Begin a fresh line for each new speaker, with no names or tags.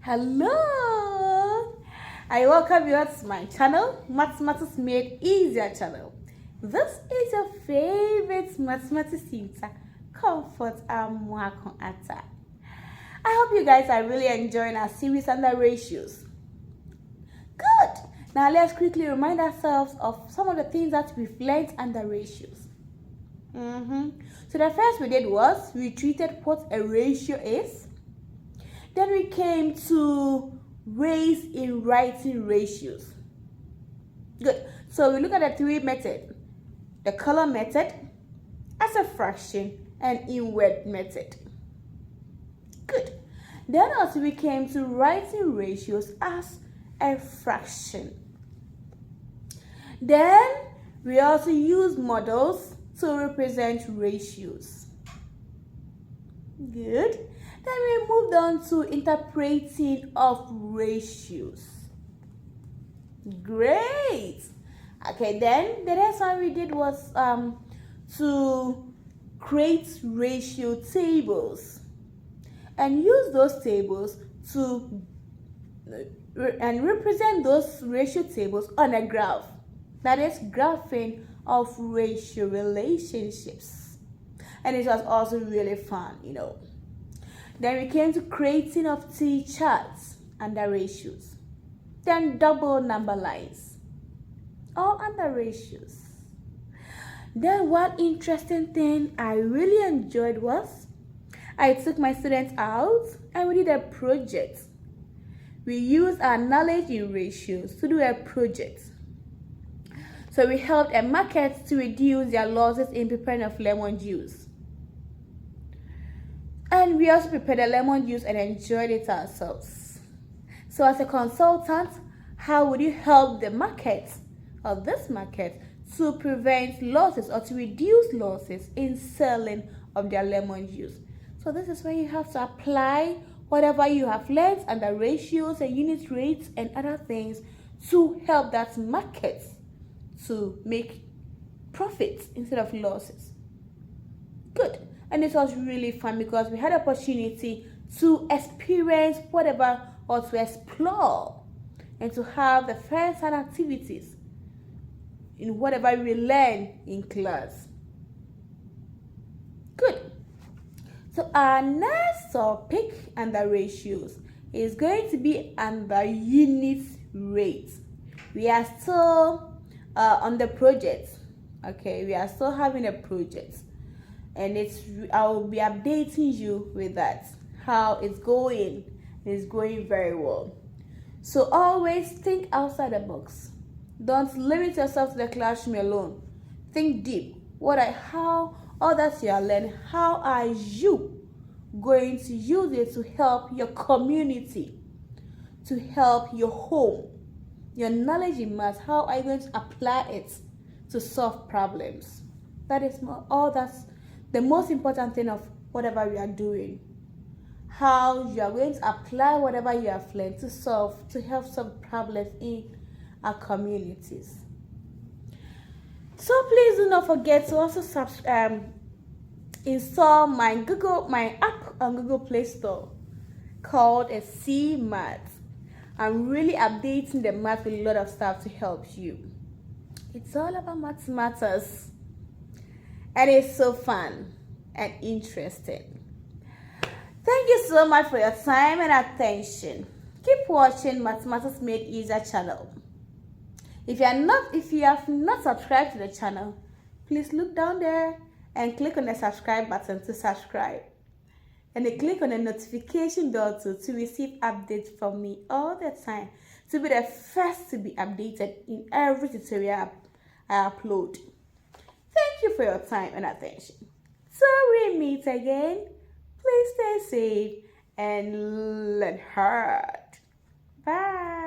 Hello! I welcome you to my channel, Mathematics Made Easier channel. This is your favorite mathematics teacher, Comfort Amwakon Atta. I hope you guys are really enjoying our series on the ratios. Good! Now let's quickly remind ourselves of some of the things that we've learned under ratios. So the first we did was we treated what a ratio is. Then we came to ways in writing ratios. Good. So we look at the three methods. The column method, as a fraction, and inward method. Good. Then also we came to writing ratios as a fraction. Then we also use models to represent ratios. Good. Then we moved on to interpreting of ratios. Great. Okay, then the next one we did was to create ratio tables and use those tables to represent those ratio tables on a graph. That is graphing of ratio relationships. And it was also really fun, Then we came to creating of T-charts under ratios. Then double number lines, all under ratios. Then one interesting thing I really enjoyed was I took my students out and we did a project. We used our knowledge in ratios to do a project. So we helped a market to reduce their losses in preparing of lemon juice. And we also prepared the lemon juice and enjoyed it ourselves. So as a consultant, how would you help the market or this market to prevent losses or to reduce losses in selling of their lemon juice? So this is where you have to apply whatever you have learned under ratios and unit rates and other things to help that market to make profits instead of losses. Good. And it was really fun because we had the opportunity to experience whatever or to explore and to have the first-hand activities in whatever we learn in class. Good. So our next topic under ratios is going to be under unit rates. We are still on the project. Okay, we are still having a project. And I will be updating you with that, how it's going. It's going very well. So always think outside the box. Don't limit yourself to the classroom alone. Think deep. How all that you are learning, how are you going to use it to help your community, to help your home? Your knowledge in math, how are you going to apply it to solve problems? That is that's the most important thing of whatever we are doing. How you are going to apply whatever you have learned to help solve problems in our communities. So please do not forget to also install my app on Google Play Store called a CMath. I'm really updating the math with a lot of stuff to help you. It's all about mathematics. And it's so fun and interesting. Thank you so much for your time and attention. Keep watching Mathematics Made Easier channel. If you have not subscribed to the channel, please look down there and click on the subscribe button to subscribe. And then click on the notification bell to receive updates from me all the time, to be the first to be updated in every tutorial I upload. Thank you for your time and attention. Till we meet again, please stay safe and learn hard. Bye.